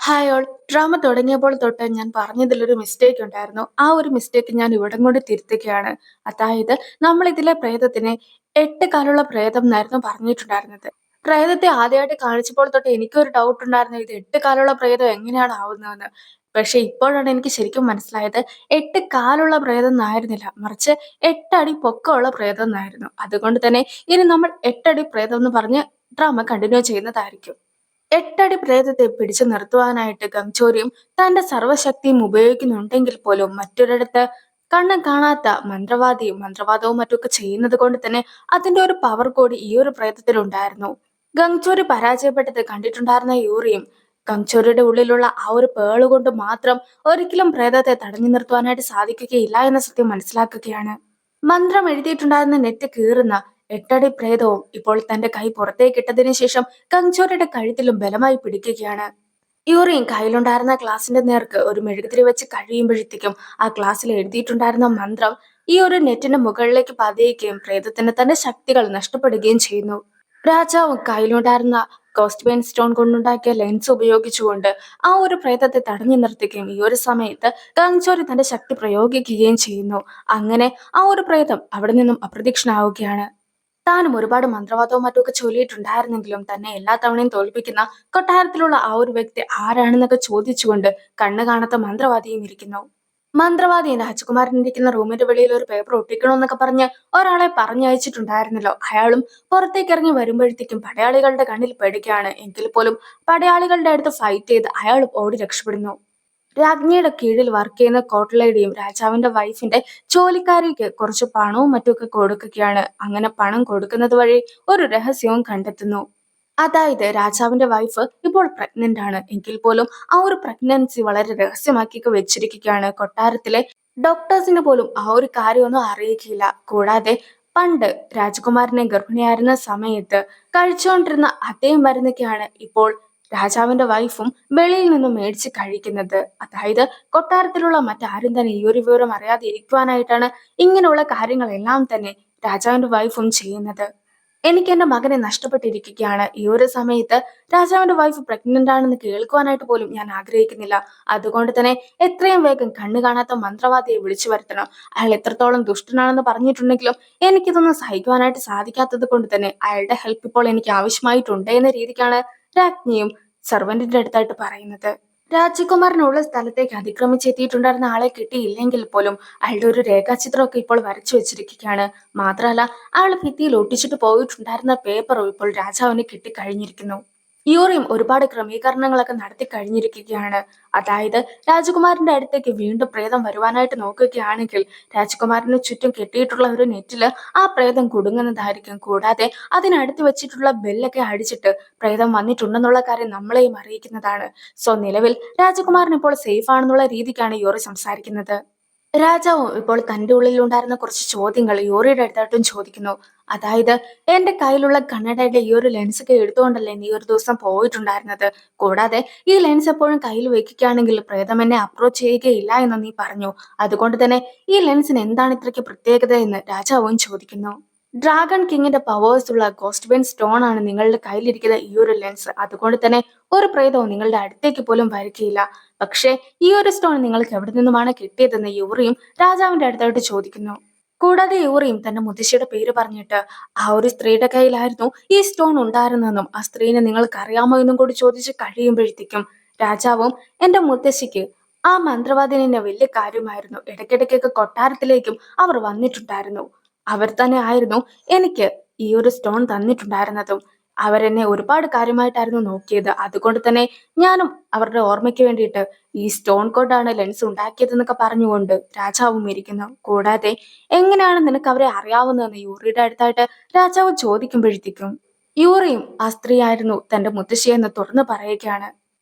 Hi all. Drama തുടങ്ങിയപ്പോൾ തൊട്ട് ഞാൻ പറഞ്ഞതിലൊരു മിസ്റ്റേക്ക് ഉണ്ടായിരുന്നു. ആ ഒരു മിസ്റ്റേക്ക് ഞാൻ ഇവിടം കൊണ്ട് തിരുത്തുകയാണ്. അതായത് നമ്മൾ ഇതിലെ പ്രേതത്തിനെ 8 കാലുള്ള പ്രേതം എന്നായിരുന്നു പറഞ്ഞിട്ടുണ്ടായിരുന്നത്. പ്രേതത്തെ ആദ്യമായിട്ട് കാണിച്ചപ്പോൾ തൊട്ട് എനിക്കൊരു ഡൗട്ട് ഉണ്ടായിരുന്നു, ഇത് 8 കാലുള്ള പ്രേതം എങ്ങനെയാണ് ആവുന്നതെന്ന്. പക്ഷെ ഇപ്പോഴാണ് എനിക്ക് ശരിക്കും മനസ്സിലായത്, 8 കാലുള്ള പ്രേതം എന്നായിരുന്നില്ല, മറിച്ച് 8 അടി പൊക്കമുള്ള പ്രേതം എന്നായിരുന്നു. അതുകൊണ്ട് തന്നെ ഇനി നമ്മൾ 8 അടി പ്രേതം എന്ന് പറഞ്ഞ് ഡ്രാമ കണ്ടിന്യൂ ചെയ്യുന്നതായിരിക്കും. 8 അടി പ്രേതത്തെ പിടിച്ചു നിർത്തുവാനായിട്ട് ഗംഗോരിയും തന്റെ സർവ്വശക്തിയും ഉപയോഗിക്കുന്നുണ്ടെങ്കിൽ പോലും മറ്റൊരിടത്ത് കണ്ണ് കാണാത്ത മന്ത്രവാദവും മറ്റുമൊക്കെ ചെയ്യുന്നത് കൊണ്ട് തന്നെ അതിന്റെ ഒരു പവർ കൂടി ഈ ഒരു പ്രേതത്തിലുണ്ടായിരുന്നു. ഗംഗോരി പരാജയപ്പെട്ടത് കണ്ടിട്ടുണ്ടായിരുന്ന യൂറിയും ഗംഗോരിയുടെ ഉള്ളിലുള്ള ആ ഒരു പേള് കൊണ്ട് മാത്രം ഒരിക്കലും പ്രേതത്തെ തടഞ്ഞു നിർത്തുവാനായിട്ട് സാധിക്കുകയില്ല എന്ന സത്യം മനസ്സിലാക്കുകയാണ്. മന്ത്രം എഴുതിയിട്ടുണ്ടായിരുന്ന നെറ്റ് കീറുന്ന 8 അടി പ്രേതവും ഇപ്പോൾ തന്റെ കൈ പുറത്തേക്കിട്ടതിനു ശേഷം കങ്ചോരയുടെ കഴുത്തിലും ബലമായി പിടിക്കുകയാണ്. യൂറിയും കയ്യിലുണ്ടായിരുന്ന ഗ്ലാസിന്റെ നേർക്ക് ഒരു മെഴുകുതിരി വെച്ച് കഴിയുമ്പോഴത്തേക്കും ആ ഗ്ലാസ്സിൽ എഴുതിയിട്ടുണ്ടായിരുന്ന മന്ത്രം ഈ ഒരു നെറ്റിന്റെ മുകളിലേക്ക് പതിയുകയും പ്രേതത്തിന് തന്റെ ശക്തികൾ നഷ്ടപ്പെടുകയും ചെയ്യുന്നു. രാജാവും കയ്യിലുണ്ടായിരുന്ന കോസ്റ്റ്ബെയിൻ സ്റ്റോൺ കൊണ്ടുണ്ടാക്കിയ ലെൻസ് ഉപയോഗിച്ചുകൊണ്ട് ആ ഒരു പ്രേതത്തെ തടഞ്ഞു നിർത്തുകയും ഈ ഒരു സമയത്ത് കങ്ചോരി തന്റെ ശക്തി പ്രയോഗിക്കുകയും ചെയ്യുന്നു. അങ്ങനെ ആ ഒരു പ്രേതം അവിടെ നിന്നും അപ്രത്യക്ഷനാവുകയാണ്. താനും ഒരുപാട് മന്ത്രവാദവും മറ്റുമൊക്കെ ചൊല്ലിയിട്ടുണ്ടായിരുന്നെങ്കിലും തന്നെ എല്ലാ തവണയും തോൽപ്പിക്കുന്ന കൊട്ടാരത്തിലുള്ള ആ ഒരു വ്യക്തി ആരാണെന്നൊക്കെ ചോദിച്ചുകൊണ്ട് കണ്ണ് കാണാത്ത മന്ത്രവാദിയും ഇരിക്കുന്നു. മന്ത്രവാദി രാജകുമാരൻ ഇരിക്കുന്ന റൂമിന്റെ വെളിയിൽ ഒരു പേപ്പർ ഒട്ടിക്കണമെന്നൊക്കെ പറഞ്ഞ് ഒരാളെ പറഞ്ഞയച്ചിട്ടുണ്ടായിരുന്നല്ലോ. അയാളും പുറത്തേക്ക് ഇറങ്ങി വരുമ്പോഴത്തേക്കും പടയാളികളുടെ കണ്ണിൽ പെടുകയാണ്. എങ്കിൽ പോലും പടയാളികളുടെ അടുത്ത് ഫൈറ്റ് ചെയ്ത് അയാൾ ഓടി രക്ഷപ്പെടുന്നു. രാജ്ഞിയുടെ കീഴിൽ വർക്ക് ചെയ്യുന്ന കോട്ടലയുടെയും രാജാവിന്റെ വൈഫിന്റെ ജോലിക്കാരിക്ക് കുറച്ച് പണവും മറ്റുമൊക്കെ കൊടുക്കുകയാണ്. അങ്ങനെ പണം കൊടുക്കുന്നത് വഴി ഒരു രഹസ്യവും കണ്ടെത്തുന്നു. അതായത് രാജാവിന്റെ വൈഫ് ഇപ്പോൾ പ്രഗ്നന്റ് ആണ്. എങ്കിൽ പോലും ആ ഒരു പ്രഗ്നൻസി വളരെ രഹസ്യമാക്കിയൊക്കെ വെച്ചിരിക്കുകയാണ്. കൊട്ടാരത്തിലെ ഡോക്ടേഴ്സിന് പോലും ആ ഒരു കാര്യമൊന്നും അറിയിക്കില്ല. കൂടാതെ പണ്ട് രാജകുമാരനെ ഗർഭിണിയായിരുന്ന സമയത്ത് കഴിച്ചുകൊണ്ടിരുന്ന അതേ മരുന്നൊക്കെയാണ് ഇപ്പോൾ രാജാവിന്റെ വൈഫും വെളിയിൽ നിന്നും മേടിച്ച് കഴിക്കുന്നത്. അതായത് കൊട്ടാരത്തിലുള്ള മറ്റാരും തന്നെ ഈ ഒരു വിവരം അറിയാതെ ഇരിക്കുവാനായിട്ടാണ് ഇങ്ങനെയുള്ള കാര്യങ്ങളെല്ലാം തന്നെ രാജാവിന്റെ വൈഫും ചെയ്യുന്നത്. എനിക്ക് എന്റെ മകനെ നഷ്ടപ്പെട്ടിരിക്കുകയാണ്. ഈ ഒരു സമയത്ത് രാജാവിന്റെ വൈഫ് പ്രഗ്നന്റ് ആണെന്ന് കേൾക്കുവാനായിട്ട് പോലും ഞാൻ ആഗ്രഹിക്കുന്നില്ല. അതുകൊണ്ട് തന്നെ എത്രയും വേഗം കണ്ണു കാണാത്ത മന്ത്രവാദിയെ വിളിച്ചു വരുത്തണം. അയാൾ എത്രത്തോളം ദുഷ്ടനാണെന്ന് പറഞ്ഞിട്ടുണ്ടെങ്കിലും എനിക്കിതൊന്നും സഹിക്കുവാനായിട്ട് സാധിക്കാത്തത് കൊണ്ട് തന്നെ അയാളുടെ ഹെൽപ്പ് ഇപ്പോൾ എനിക്ക് ആവശ്യമായിട്ടുണ്ട് എന്ന രീതിക്കാണ് രാജ്ഞിയും സർവന്റിന്റെ അടുത്തായിട്ട് പറയുന്നത്. രാജകുമാരനുള്ള സ്ഥലത്തേക്ക് അതിക്രമിച്ചെത്തിയിട്ടുണ്ടായിരുന്ന ആളെ കിട്ടിയില്ലെങ്കിൽ പോലും അയാളുടെ ഒരു രേഖാചിത്രമൊക്കെ ഇപ്പോൾ വരച്ചു വെച്ചിരിക്കുകയാണ്. മാത്രമല്ല അയാൾ ഭിത്തിയിൽ ഒട്ടിച്ചിട്ട് പോയിട്ടുണ്ടായിരുന്ന പേപ്പറും ഇപ്പോൾ രാജാവിന് കിട്ടിക്കഴിഞ്ഞിരിക്കുന്നു. യൂറിയും ഒരുപാട് ക്രമീകരണങ്ങളൊക്കെ നടത്തി കഴിഞ്ഞിരിക്കുകയാണ്. അതായത് രാജകുമാരന്റെ അടുത്തേക്ക് വീണ്ടും പ്രേതം വരുവാനായിട്ട് നോക്കുകയാണെങ്കിൽ രാജകുമാരന് ചുറ്റും കെട്ടിയിട്ടുള്ള ഒരു നെറ്റില് ആ പ്രേതം കുടുങ്ങുന്നതായിരിക്കും. കൂടാതെ അതിനടുത്ത് വെച്ചിട്ടുള്ള ബെല്ലൊക്കെ അടിച്ചിട്ട് പ്രേതം വന്നിട്ടുണ്ടെന്നുള്ള കാര്യം നമ്മളെയും അറിയിക്കുന്നതാണ്. സോ നിലവിൽ രാജകുമാരൻ ഇപ്പോൾ സേഫ് ആണെന്നുള്ള രീതിക്കാണ് യൂറി സംസാരിക്കുന്നത്. രാജാവും ഇപ്പോൾ തന്റെ ഉള്ളിലുണ്ടായിരുന്ന കുറച്ച് ചോദ്യങ്ങൾ യൂറിയുടെ അടുത്തായിട്ടും ചോദിക്കുന്നു. അതായത് എന്റെ കയ്യിലുള്ള കണ്ണടയുടെ ഈ ഒരു ലെൻസ് ഒക്കെ എടുത്തുകൊണ്ടല്ലേ നീ ഒരു ദിവസം പോയിട്ടുണ്ടായിരുന്നത്? കൂടാതെ ഈ ലെൻസ് എപ്പോഴും കയ്യിൽ വെക്കുകയാണെങ്കിൽ പ്രേതം എന്നെ അപ്രോച്ച് ചെയ്യുകയില്ല എന്ന് നീ പറഞ്ഞു. അതുകൊണ്ട് തന്നെ ഈ ലെൻസിന് എന്താണ് ഇത്രയ്ക്ക് പ്രത്യേകത എന്ന് രാജാവും ചോദിക്കുന്നു. ഡ്രാഗൺ കിങ്ങിന്റെ പവേഴ്സ് ഉള്ള ഗോസ്റ്റ്ബെയിൻ സ്റ്റോൺ ആണ് നിങ്ങളുടെ കയ്യിലിരിക്കുന്ന ഈ ഒരു ലെൻസ്. അതുകൊണ്ട് തന്നെ ഒരു പ്രേതവും നിങ്ങളുടെ അടുത്തേക്ക് പോലും വരികയില്ല. പക്ഷേ ഈ ഒരു സ്റ്റോൺ നിങ്ങൾക്ക് എവിടെ നിന്നുമാണ് കിട്ടിയതെന്ന് യൂറിയും രാജാവിന്റെ അടുത്തായിട്ട് ചോദിക്കുന്നു. കൂടാതെ യൂറിയും തന്റെ മുത്തശ്ശിയുടെ പേര് പറഞ്ഞിട്ട് ആ ഒരു സ്ത്രീയുടെ കയ്യിലായിരുന്നു ഈ സ്റ്റോൺ ഉണ്ടായിരുന്നെന്നും ആ സ്ത്രീനെ നിങ്ങൾക്ക് അറിയാമോ എന്നും കൂടി ചോദിച്ച് കഴിയുമ്പോഴത്തേക്കും രാജാവും എന്റെ മുത്തശ്ശിക്ക് ആ മന്ത്രവാദിനെ വലിയ കാര്യമായിരുന്നു. ഇടയ്ക്കിടയ്ക്കൊക്കെ കൊട്ടാരത്തിലേക്കും അവർ വന്നിട്ടുണ്ടായിരുന്നു. അവർ തന്നെ ആയിരുന്നു എനിക്ക് ഈ ഒരു സ്റ്റോൺ തന്നിട്ടുണ്ടായിരുന്നതും. അവരെന്നെ ഒരുപാട് കാര്യമായിട്ടായിരുന്നു നോക്കിയത്. അതുകൊണ്ട് തന്നെ ഞാനും അവരുടെ ഓർമ്മയ്ക്ക് വേണ്ടിയിട്ട് ഈ സ്റ്റോൺ കൊണ്ടാണ് ലെൻസ് ഉണ്ടാക്കിയതെന്നൊക്കെ പറഞ്ഞുകൊണ്ട് രാജാവും ഇരിക്കുന്നു. കൂടാതെ എങ്ങനെയാണ് നിനക്ക് അവരെ അറിയാവുന്നതെന്ന് യൂറിയുടെ അടുത്തായിട്ട് രാജാവ് ചോദിക്കുമ്പോഴത്തേക്കും യൂറിയും ആ സ്ത്രീ ആയിരുന്നു തന്റെ മുത്തശ്ശിയെന്ന് തുറന്നു പറയുകയാണ്.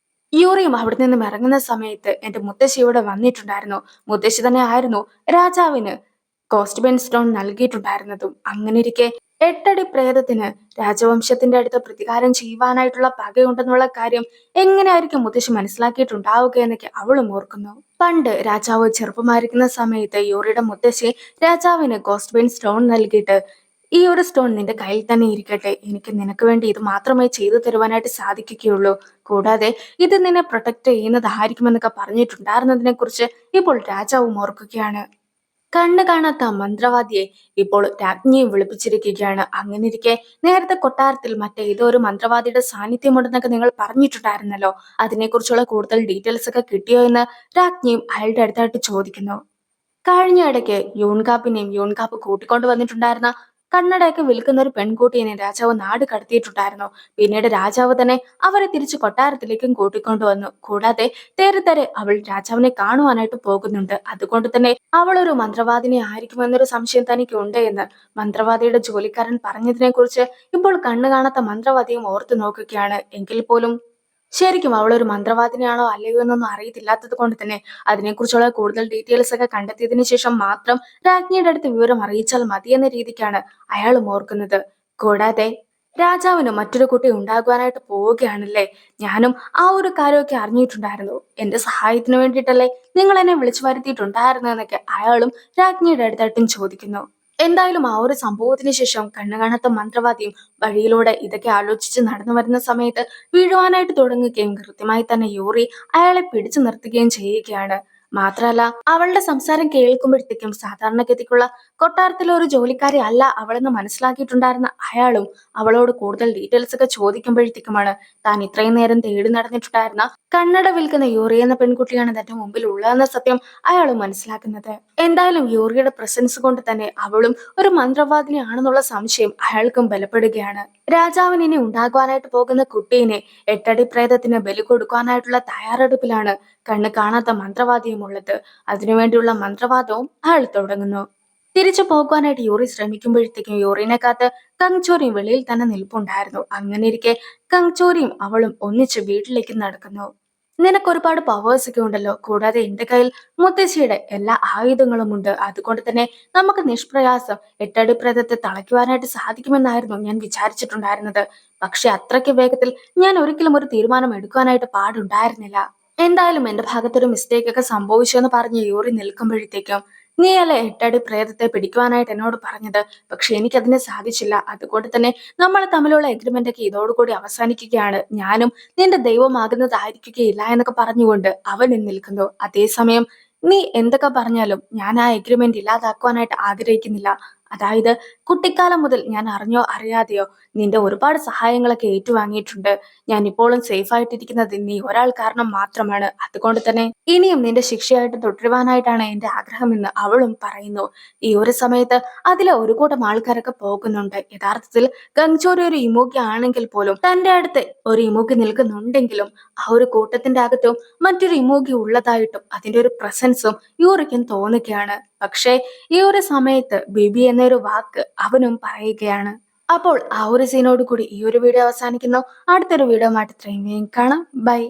യൂറിയും അവിടെ നിന്നും ഇറങ്ങുന്ന സമയത്ത് എന്റെ മുത്തശ്ശി ഇവിടെ വന്നിട്ടുണ്ടായിരുന്നു. മുത്തശ്ശി തന്നെ ആയിരുന്നു രാജാവിന് കോസ്റ്റ്ബെയിൻ സ്റ്റോൺ നൽകിയിട്ടുണ്ടായിരുന്നതും. അങ്ങനെയിരിക്കെ 8 അടി പ്രേതത്തിന് രാജവംശത്തിന്റെ അടുത്ത് പ്രതികാരം ചെയ്യുവാനായിട്ടുള്ള പകയുണ്ടെന്നുള്ള കാര്യം എങ്ങനെയായിരിക്കും മുത്തശ്ശി മനസ്സിലാക്കിയിട്ടുണ്ടാവുക എന്നൊക്കെ അവളും ഓർക്കുന്നു. പണ്ട് രാജാവ് ചെറുപ്പമായിരിക്കുന്ന സമയത്ത് യൂറിയുടെ മുത്തശ്ശി രാജാവിന് കോസ്റ്റ്ബെയിൻ സ്റ്റോൺ നൽകിയിട്ട് ഈ ഒരു സ്റ്റോൺ നിന്റെ കയ്യിൽ തന്നെ ഇരിക്കട്ടെ, എനിക്ക് നിനക്ക് വേണ്ടി ഇത് മാത്രമേ ചെയ്തു തരുവാനായിട്ട് സാധിക്കുകയുള്ളൂ, കൂടാതെ ഇത് നിന്നെ പ്രൊട്ടക്ട് ചെയ്യുന്നതായിരിക്കുമെന്നൊക്കെ പറഞ്ഞിട്ടുണ്ടായിരുന്നതിനെ കുറിച്ച് ഇപ്പോൾ രാജാവും ഓർക്കുകയാണ്. കണ്ണ് കാണാത്ത മന്ത്രവാദിയെ ഇപ്പോൾ രാജ്ഞിയെ വിളിപ്പിച്ചിരിക്കുകയാണ്. അങ്ങനെയിരിക്കെ നേരത്തെ കൊട്ടാരത്തിൽ മറ്റേതോ ഒരു മന്ത്രവാദിയുടെ സാന്നിധ്യമുണ്ടെന്നൊക്കെ നിങ്ങൾ പറഞ്ഞിട്ടുണ്ടായിരുന്നല്ലോ. അതിനെക്കുറിച്ചുള്ള കൂടുതൽ ഡീറ്റെയിൽസ് ഒക്കെ കിട്ടിയോ എന്ന് രാജ്ഞിയും അയാളുടെ അടുത്തായിട്ട് ചോദിക്കുന്നു. കഴിഞ്ഞ ഇടയ്ക്ക് യൂൺകാപ്പിനെയും യൂൺകാപ്പ് കൂട്ടിക്കൊണ്ട് വന്നിട്ടുണ്ടായിരുന്ന കണ്ണടയൊക്കെ വിൽക്കുന്ന ഒരു പെൺകുട്ടിയെ രാജാവ് നാട് കടത്തിയിട്ടുണ്ടായിരുന്നു. പിന്നീട് രാജാവ് തന്നെ അവരെ തിരിച്ച് കൊട്ടാരത്തിലേക്കും കൂട്ടിക്കൊണ്ടുവന്നു. കൂടാതെ തേരെ അവൾ രാജാവിനെ കാണുവാനായിട്ട് പോകുന്നുണ്ട്. അതുകൊണ്ട് തന്നെ അവൾ ഒരു മന്ത്രവാദിനി ആയിരിക്കുമെന്നൊരു സംശയം തനിക്കുണ്ട് എന്ന് മന്ത്രവാദിയുടെ ജോലിക്കാരൻ പറഞ്ഞതിനെ കുറിച്ച് ഇപ്പോൾ കണ്ണു കാണാത്ത മന്ത്രവാദിയും ഓർത്തു നോക്കുകയാണ്. എങ്കിൽ പോലും ശരിക്കും അവളൊരു മന്ത്രവാദിനിയാണോ അല്ലയോ എന്നൊന്നും അറിയത്തില്ലാത്തത് കൊണ്ട് തന്നെ അതിനെക്കുറിച്ചുള്ള കൂടുതൽ ഡീറ്റെയിൽസ് ഒക്കെ കണ്ടെത്തിയതിനു ശേഷം മാത്രം രാജ്ഞിയുടെ അടുത്ത് വിവരം അറിയിച്ചാൽ മതി എന്ന രീതിക്കാണ് അയാളും ഓർക്കുന്നത്. കൂടാതെ രാജാവിന് മറ്റൊരു കുട്ടി ഉണ്ടാകുവാനായിട്ട് പോവുകയാണല്ലേ. ഞാനും ആ ഒരു കാര്യമൊക്കെ അറിഞ്ഞിട്ടുണ്ടായിരുന്നു. എന്റെ സഹായത്തിന് വേണ്ടിയിട്ടല്ലേ നിങ്ങൾ എന്നെ വിളിച്ചു വരുത്തിയിട്ടുണ്ടായിരുന്നു എന്നൊക്കെ അയാളും രാജ്ഞിയുടെ അടുത്തായിട്ടും ചോദിക്കുന്നു. എന്തായാലും ആ ഒരു സംഭവത്തിന് ശേഷം കണ്ണു കാണാത്ത മന്ത്രവാദിയും വഴിയിലൂടെ ഇതൊക്കെ ആലോചിച്ച് നടന്നു വരുന്ന സമയത്ത് വീഴുവാനായിട്ട് തുടങ്ങുകയും കൃത്യമായി തന്നെ യൂറി അയാളെ പിടിച്ചു നിർത്തുകയും ചെയ്യുകയാണ്. മാത്രല്ല അവളുടെ സംസാരം കേൾക്കുമ്പോഴത്തേക്കും സാധാരണഗതിക്കുള്ള കൊട്ടാരത്തിലെ ഒരു ജോലിക്കാരി അല്ല അവളെന്ന് മനസ്സിലാക്കിയിട്ടുണ്ടായിരുന്ന അയാളും അവളോട് കൂടുതൽ ഡീറ്റെയിൽസ് ഒക്കെ ചോദിക്കുമ്പോഴത്തേക്കുമാണ് താൻ ഇത്രയും നേരം തേടി നടന്നിട്ടുണ്ടായിരുന്ന കണ്ണട വിൽക്കുന്ന യൂറി എന്ന പെൺകുട്ടിയാണ് തന്റെ മുമ്പിൽ ഉള്ളതെന്ന സത്യം അയാൾ മനസ്സിലാക്കുന്നത്. എന്തായാലും യൂറിയുടെ പ്രസൻസ് കൊണ്ട് തന്നെ അവളും ഒരു മന്ത്രവാദിനിയാണെന്നുള്ള സംശയം അയാൾക്കും ബലപ്പെടുകയാണ്. രാജാവിന് ഇനി ഉണ്ടാകുവാനായിട്ട് പോകുന്ന കുട്ടീനെ എട്ടടി പ്രേതത്തിന് ബലി കൊടുക്കുവാനായിട്ടുള്ള തയ്യാറെടുപ്പിലാണ് കണ്ണ് കാണാത്ത മന്ത്രവാദിയും ഉള്ളത്. അതിനുവേണ്ടിയുള്ള മന്ത്രവാദവും അയാൾ തുടങ്ങുന്നു. തിരിച്ചു പോകുവാനായിട്ട് യൂറി ശ്രമിക്കുമ്പോഴത്തേക്കും യൂറിനെ കാത്ത് കങ്ചോരിയും വെളിയിൽ തന്നെ നിൽപ്പുണ്ടായിരുന്നു. അങ്ങനെ ഇരിക്കെ കങ്ചോരിയും അവളും ഒന്നിച്ച് വീട്ടിലേക്ക് നടക്കുന്നു. നിനക്ക് ഒരുപാട് പവേഴ്സ് ഒക്കെ ഉണ്ടല്ലോ. കൂടാതെ എന്റെ കയ്യിൽ മുത്തശ്ശിയുടെ എല്ലാ ആയുധങ്ങളും ഉണ്ട്. അതുകൊണ്ട് തന്നെ നമുക്ക് നിഷ്പ്രയാസം എട്ടടി പ്രേതത്തെ തളയ്ക്കുവാനായിട്ട് സാധിക്കുമെന്നായിരുന്നു ഞാൻ വിചാരിച്ചിട്ടുണ്ടായിരുന്നത്. പക്ഷെ അത്രയ്ക്ക് വേഗത്തിൽ ഞാൻ ഒരിക്കലും ഒരു തീരുമാനം എടുക്കുവാനായിട്ട് പാടുണ്ടായിരുന്നില്ല. എന്തായാലും എന്റെ ഭാഗത്തൊരു മിസ്റ്റേക്ക് ഒക്കെ സംഭവിച്ചു എന്ന് പറഞ്ഞ് യൂറി നിൽക്കുമ്പോഴത്തേക്കും നീയല്ലേ എട്ടടി പ്രേതത്തെ പിടിക്കുവാനായിട്ട് എന്നോട് പറഞ്ഞത്. പക്ഷെ എനിക്കതിന് സാധിച്ചില്ല. അതുകൊണ്ട് തന്നെ നമ്മൾ തമ്മിലുള്ള എഗ്രിമെന്റ് ഒക്കെ ഇതോടുകൂടി അവസാനിക്കുകയാണ്. ഞാനും നിന്റെ ദൈവമാകുന്നതായിരിക്കുകയില്ല എന്നൊക്കെ പറഞ്ഞുകൊണ്ട് അവൻ നിൽക്കുന്നു. അതേസമയം നീ എന്തൊക്കെ പറഞ്ഞാലും ഞാൻ ആ എഗ്രിമെന്റ് ഇല്ലാതാക്കുവാനായിട്ട് ആഗ്രഹിക്കുന്നില്ല. അതായത് കുട്ടിക്കാലം മുതൽ ഞാൻ അറിഞ്ഞോ അറിയാതെയോ നിന്റെ ഒരുപാട് സഹായങ്ങളൊക്കെ ഏറ്റുവാങ്ങിയിട്ടുണ്ട്. ഞാൻ ഇപ്പോഴും സേഫ് ആയിട്ടിരിക്കുന്നത് നീ ഒരാൾ കാരണം മാത്രമാണ്. അതുകൊണ്ട് തന്നെ ഇനിയും നിന്റെ ശിക്ഷയായിട്ട് തുടരുവാനായിട്ടാണ് എന്റെ ആഗ്രഹമെന്ന് അവളും പറയുന്നു. ഈ ഒരു സമയത്ത് അതിലെ ഒരു കൂട്ടം ആൾക്കാരൊക്കെ പോകുന്നുണ്ട്. യഥാർത്ഥത്തിൽ ഗംഗോറി ഒരു ഇമോക്കി ആണെങ്കിൽ പോലും തന്റെ അടുത്ത് ഒരു ഇമോക്കി നിൽക്കുന്നുണ്ടെങ്കിലും ആ ഒരു കൂട്ടത്തിന്റെ അകത്തും മറ്റൊരു ഇമോക്കി ഉള്ളതായിട്ടും അതിന്റെ ഒരു പ്രസൻസും യൂറിക്കും തോന്നുകയാണ്. പക്ഷേ ഈ ഒരു സമയത്ത് ബിബി എന്നൊരു വാക്ക് അവനും പറയുകയാണ്. അപ്പോൾ ആ ഒരു സീനോട് കൂടി ഈ ഒരു വീഡിയോ അവസാനിക്കുന്നു. അടുത്തൊരു വീഡിയോ ആയിട്ട് ഇത്രയും വേഗം കാണാം. ബൈ.